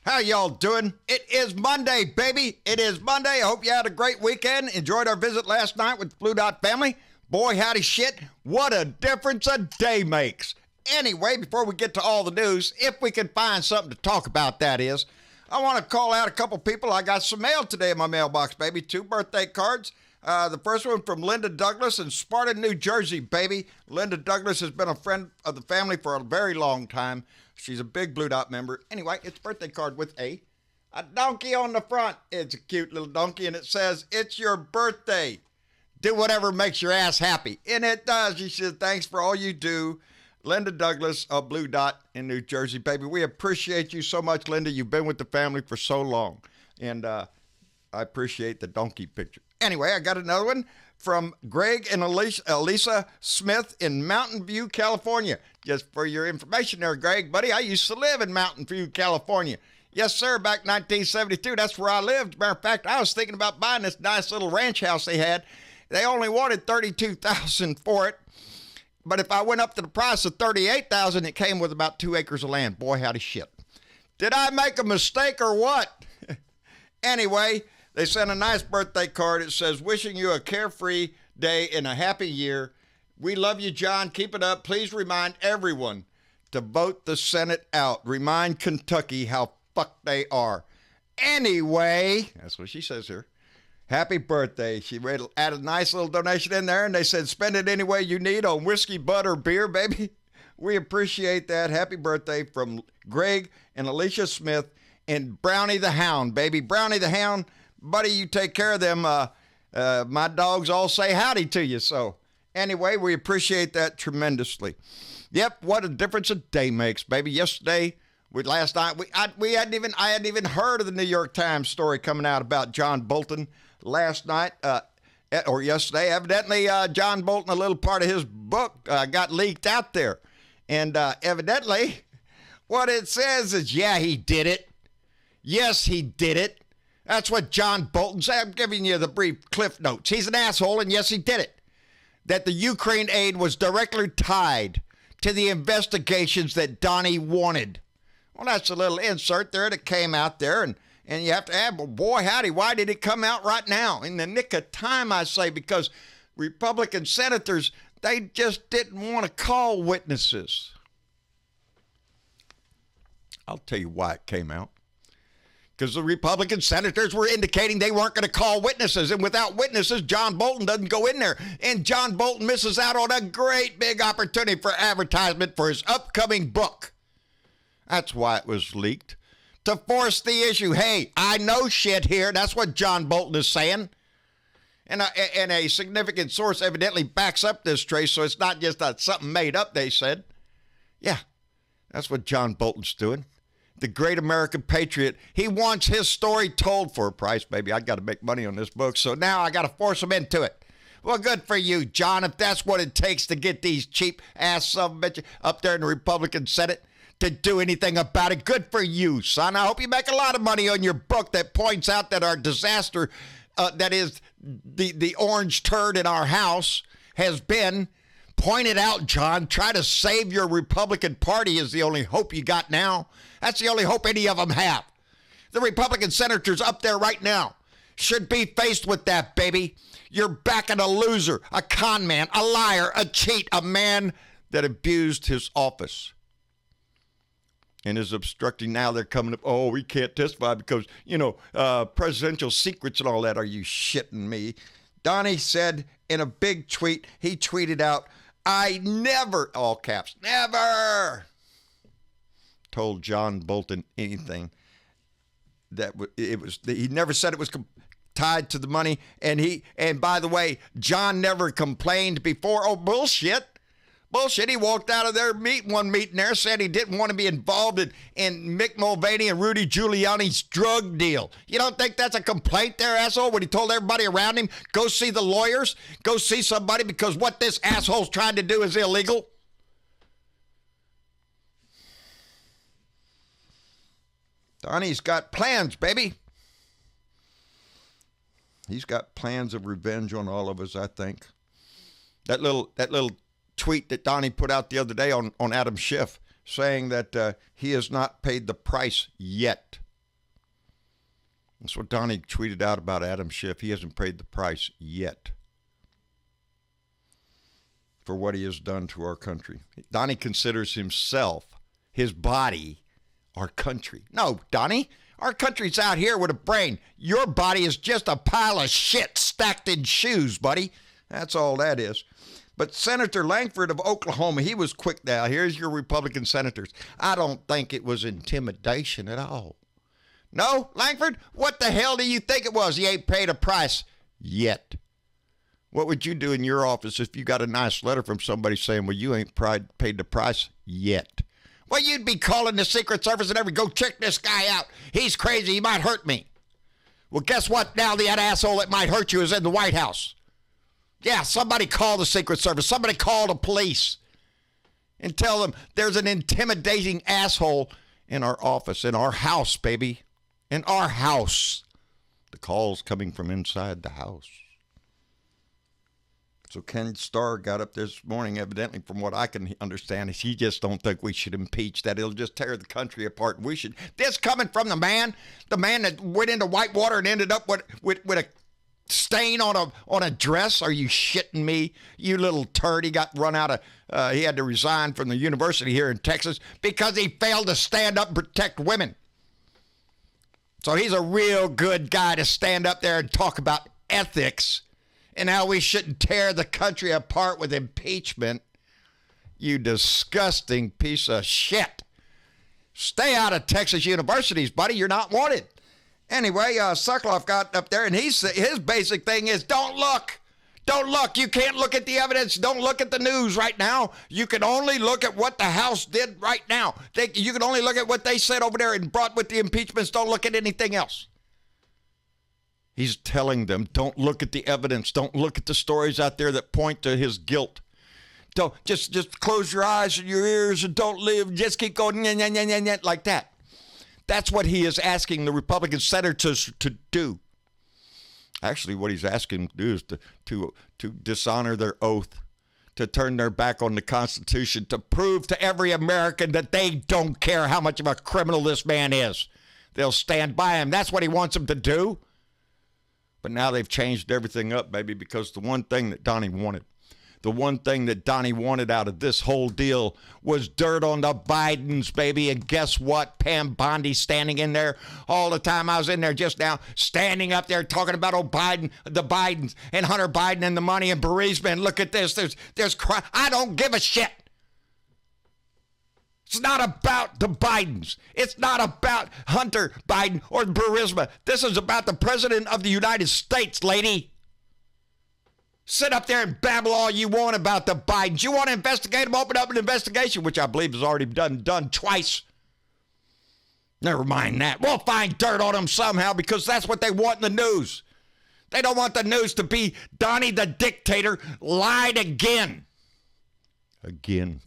How y'all doing? It is Monday, baby. It is Monday. I hope you had a great weekend. Enjoyed our visit last night with the Blue Dot family. Boy, howdy shit. What a difference a day makes. Anyway, before we get to all the news, if we can find something to talk about, that is, I want to call out a couple people. I got some mail today in my mailbox, baby. 2 birthday cards. The first one from Linda Douglas in Sparta, New Jersey, baby. Linda Douglas has been a friend of the family for a very long time. She's a big Blue Dot member. Anyway, it's a birthday card with a donkey on the front. It's a cute little donkey, and it says, "It's your birthday. Do whatever makes your ass happy." And it does. She says, "Thanks for all you do." Linda Douglas of Blue Dot in New Jersey, baby. We appreciate you so much, Linda. You've been with the family for so long. And I appreciate the donkey picture. Anyway, I got another one from Greg and Elisa Smith in Mountain View, California. Just for your information there, Greg, buddy, I used to live in Mountain View, California. Yes, sir, back 1972. That's where I lived. Matter of fact, I was thinking about buying this nice little ranch house they had. They only wanted $32,000 for it. But if I went up to the price of $38,000, it came with about 2 acres of land. Boy, howdy shit. Did I make a mistake or what? Anyway, they sent a nice birthday card. It says, "Wishing you a carefree day and a happy year. We love you, John. Keep it up. Please remind everyone to vote the Senate out. Remind Kentucky how fucked they are." Anyway, that's what she says here. Happy birthday. She added a nice little donation in there, and they said, "Spend it any way you need on whiskey, butter, beer, baby." We appreciate that. Happy birthday from Greg and Alicia Smith and Brownie the Hound, baby. Brownie the Hound, buddy, you take care of them. My dogs all say howdy to you. So anyway, we appreciate that tremendously. Yep, what a difference a day makes, baby. Yesterday, last night, I hadn't even heard of the New York Times story coming out about John Bolton last night or yesterday. Evidently, John Bolton, a little part of his book got leaked out there. And evidently, what it says is, yeah, he did it. Yes, he did it. That's what John Bolton said. I'm giving you the brief cliff notes. He's an asshole, and yes, he did it. That the Ukraine aid was directly tied to the investigations that Donnie wanted. Well, that's a little insert there that came out there, and you have to add, well, boy, howdy, why did it come out right now? In the nick of time, I say, because Republican senators, they just didn't want to call witnesses. I'll tell you why it came out. Because the Republican senators were indicating they weren't going to call witnesses. And without witnesses, John Bolton doesn't go in there. And John Bolton misses out on a great big opportunity for advertisement for his upcoming book. That's why it was leaked. To force the issue. Hey, I know shit here. That's what John Bolton is saying. And a significant source evidently backs up this trace, so it's not just something made up, they said. Yeah, that's what John Bolton's doing. The great American patriot. He wants his story told for a price, baby. I got to make money on this book, so now I got to force him into it. Well, good for you, John, if that's what it takes to get these cheap ass son-of-a-bitches up there in the Republican Senate to do anything about it. Good for you, son. I hope you make a lot of money on your book that points out that our disaster, that is the orange turd in our house, has been pointed out, John. Try to save your Republican Party is the only hope you got now. That's the only hope any of them have. The Republican senators up there right now should be faced with that, baby. You're backing a loser, a con man, a liar, a cheat, a man that abused his office and is obstructing. Now they're coming up, oh, we can't testify because, presidential secrets and all that. Are you shitting me? Donnie said in a big tweet, he tweeted out, "I never," all caps, "never told John Bolton anything that he never said it was tied to the money. And by the way, John never complained before. Oh, bullshit. Bullshit. He walked out of their one meeting there, said he didn't want to be involved in Mick Mulvaney and Rudy Giuliani's drug deal. You don't think that's a complaint there, asshole, when he told everybody around him, go see the lawyers, go see somebody because what this asshole's trying to do is illegal? Donnie's got plans, baby. He's got plans of revenge on all of us, I think. That little tweet that Donnie put out the other day on Adam Schiff saying that he has not paid the price yet. That's what Donnie tweeted out about Adam Schiff. He hasn't paid the price yet for what he has done to our country. Donnie considers himself, his body, our country. No, Donnie, our country's out here with a brain. Your body is just a pile of shit stacked in shoes, buddy. That's all that is. But Senator Langford of Oklahoma, he was quick now. Here's your Republican senators. I don't think it was intimidation at all. No, Langford, what the hell do you think it was? He ain't paid a price yet. What would you do in your office if you got a nice letter from somebody saying, well, you ain't paid the price yet? Well, you'd be calling the Secret Service and go check this guy out. He's crazy. He might hurt me. Well, guess what? Now that asshole that might hurt you is in the White House. Yeah, somebody call the Secret Service. Somebody call the police and tell them there's an intimidating asshole in our office, in our house, baby. In our house. The call's coming from inside the house. So Kenneth Starr got up this morning, evidently, from what I can understand, is he just don't think we should impeach, that it'll just tear the country apart. And we should. This coming from the man that went into Whitewater and ended up with a stain on a dress. Are you shitting me? You little turd. He got run out of, he had to resign from the university here in Texas because he failed to stand up and protect women. So he's a real good guy to stand up there and talk about ethics and how we shouldn't tear the country apart with impeachment. You disgusting piece of shit. Stay out of Texas universities, buddy. You're not wanted. Anyway, Sokoloff got up there, and his basic thing is don't look. Don't look. You can't look at the evidence. Don't look at the news right now. You can only look at what the House did right now. You can only look at what they said over there and brought with the impeachments. Don't look at anything else. He's telling them, don't look at the evidence. Don't look at the stories out there that point to his guilt. Don't just close your eyes and your ears and don't live. Just keep going like that. That's what he is asking the Republican senators to do. Actually, what he's asking them to do is to dishonor their oath, to turn their back on the Constitution, to prove to every American that they don't care how much of a criminal this man is. They'll stand by him. That's what he wants them to do. But now they've changed everything up, baby, because the one thing that Donnie wanted out of this whole deal was dirt on the Bidens, baby. And guess what? Pam Bondi standing in there all the time. I was in there just now, standing up there talking about the Bidens and Hunter Biden and the money and Burisma. And look at this. There's crime. I don't give a shit. It's not about the Bidens. It's not about Hunter Biden or Burisma. This is about the President of the United States, lady. Sit up there and babble all you want about the Bidens. You want to investigate them? Open up an investigation, which I believe has already done twice. Never mind that. We'll find dirt on them somehow because that's what they want in the news. They don't want the news to be Donnie the dictator lied again. Again.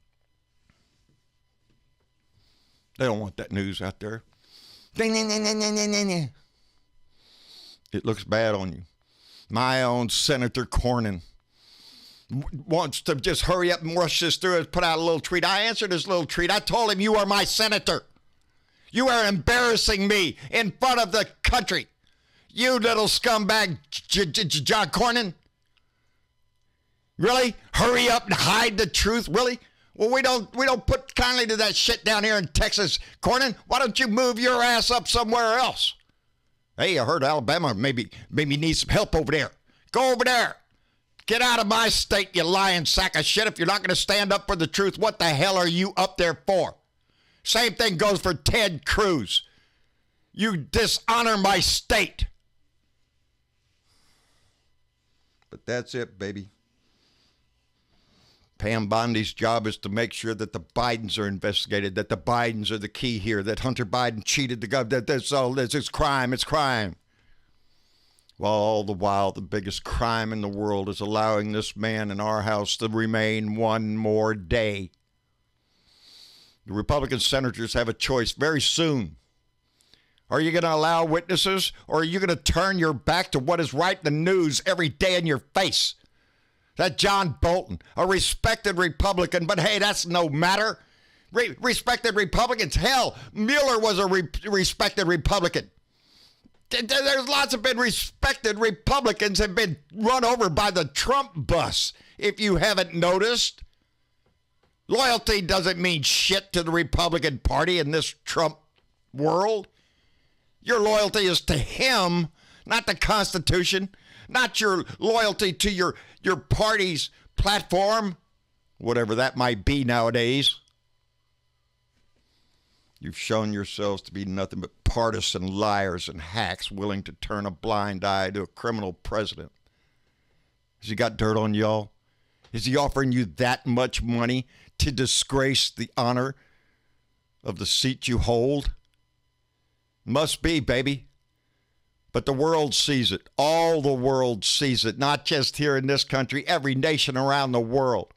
They don't want that news out there. It looks bad on you. My own Senator Cornyn wants to just hurry up and rush this through and put out a little tweet. I answered his little tweet. I told him, you are my senator. You are embarrassing me in front of the country. You little scumbag, John Cornyn. Really? Hurry up and hide the truth? Really? Well, we don't put kindly to that shit down here in Texas, Cornyn. Why don't you move your ass up somewhere else? Hey, I heard Alabama maybe needs some help over there. Go over there. Get out of my state, you lying sack of shit. If you're not going to stand up for the truth, what the hell are you up there for? Same thing goes for Ted Cruz. You dishonor my state. But that's it, baby. Pam Bondi's job is to make sure that the Bidens are investigated, that the Bidens are the key here, that Hunter Biden cheated the government, that it's crime, it's crime. While all the while, the biggest crime in the world is allowing this man in our house to remain one more day. The Republican senators have a choice very soon. Are you going to allow witnesses, or are you going to turn your back to what is right in the news every day in your face? That John Bolton, a respected Republican, but hey, that's no matter. Respected Republicans, hell, Mueller was a respected Republican. There's lots of been respected Republicans have been run over by the Trump bus, if you haven't noticed. Loyalty doesn't mean shit to the Republican Party in this Trump world. Your loyalty is to him, not the Constitution, not your loyalty to your party's platform, whatever that might be nowadays. You've shown yourselves to be nothing but partisan liars and hacks willing to turn a blind eye to a criminal president. Has he got dirt on y'all? Is he offering you that much money to disgrace the honor of the seat you hold? Must be, baby. But the world sees it. All the world sees it, not just here in this country, every nation around the world.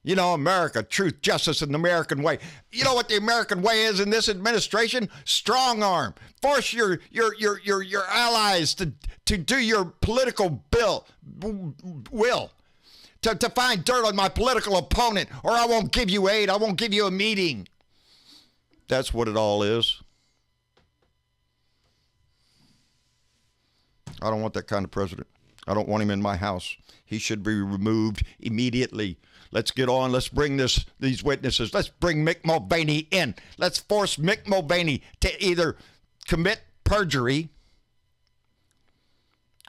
You know, America, truth, justice, and the American way. You know what the American way is in this administration? Strong arm. Force your allies to do your political will. To find dirt on my political opponent, or I won't give you aid. I won't give you a meeting. That's what it all is. I don't want that kind of president. I don't want him in my house. He should be removed immediately. Let's get on. Let's bring these witnesses. Let's bring Mick Mulvaney in. Let's force Mick Mulvaney to either commit perjury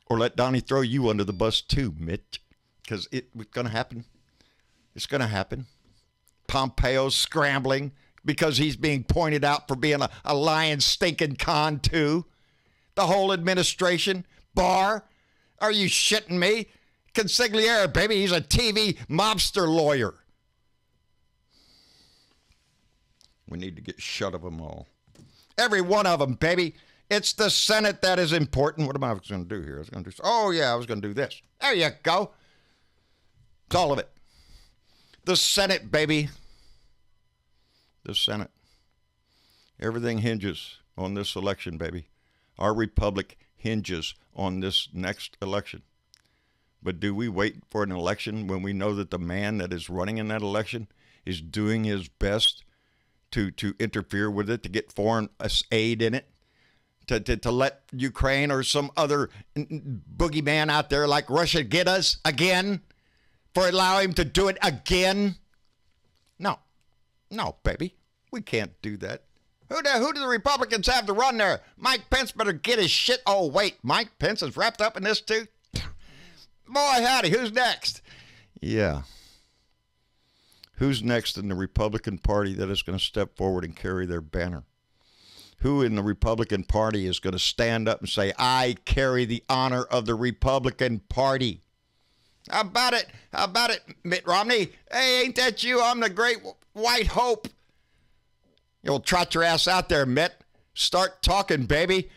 or let Donnie throw you under the bus too, Mitch. Because it's going to happen. It's going to happen. Pompeo's scrambling because he's being pointed out for being a lying, stinking con too. The whole administration. Barr. Are you shitting me? Consigliere, baby, he's a TV mobster lawyer. We need to get shut of them all. Every one of them, baby. It's the Senate that is important. What am I going to do here? I was going to do this. There you go. It's all of it. The Senate, baby. The Senate. Everything hinges on this election, baby. Our republic hinges on this next election. But do we wait for an election when we know that the man that is running in that election is doing his best to interfere with it, to get foreign aid in it, to let Ukraine or some other boogeyman out there like Russia get us again, for allowing him to do it again? No, baby, we can't do that. Who do the Republicans have to run there? Mike Pence better get his shit. Oh, wait, Mike Pence is wrapped up in this too? Boy, howdy, who's next? Yeah. Who's next in the Republican Party that is going to step forward and carry their banner? Who in the Republican Party is going to stand up and say, I carry the honor of the Republican Party? How about it? How about it, Mitt Romney? Hey, ain't that you? I'm the great white hope. You'll trot your ass out there, Mitt. Start talking, baby.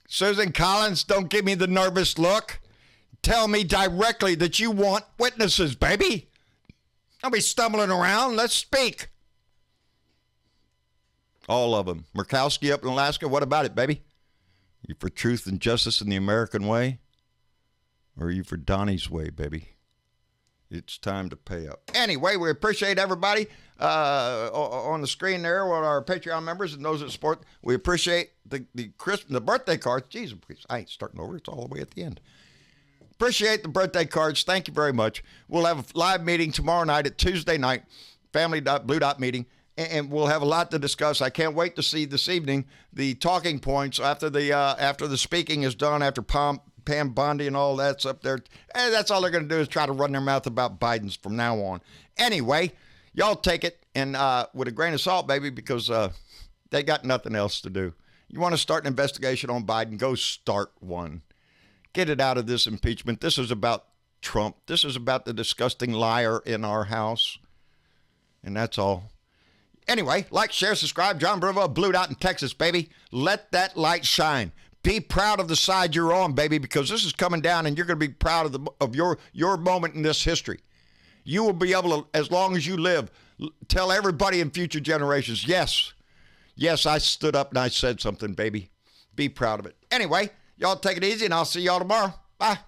Susan Collins, don't give me the nervous look. Tell me directly that you want witnesses, baby. Don't be stumbling around. Let's speak. All of them. Murkowski up in Alaska, what about it, baby? You for truth and justice in the American way? Or are you for Donnie's way, baby? It's time to pay up. Anyway, we appreciate everybody on the screen there, with our Patreon members and those that support. We appreciate the birthday cards. Jesus, I ain't starting over. It's all the way at the end. Appreciate the birthday cards. Thank you very much. We'll have a live meeting tomorrow night at Tuesday night, Family Blue Dot meeting, and we'll have a lot to discuss. I can't wait to see this evening the talking points after the speaking is done, after Pam Bondi and all that's up there. That's all they're going to do is try to run their mouth about Biden's from now on. Anyway, y'all take it and with a grain of salt, baby, because they got nothing else to do. You want to start an investigation on Biden, go start one. Get it out of this impeachment. This is about Trump. This is about the disgusting liar in our house. And that's all. Anyway, like, share, subscribe. John Bravo, Blue Dot in Texas, baby. Let that light shine. Be proud of the side you're on, baby, because this is coming down and you're going to be proud of your moment in this history. You will be able to, as long as you live, tell everybody in future generations, yes, I stood up and I said something, baby. Be proud of it. Anyway, y'all take it easy and I'll see y'all tomorrow. Bye.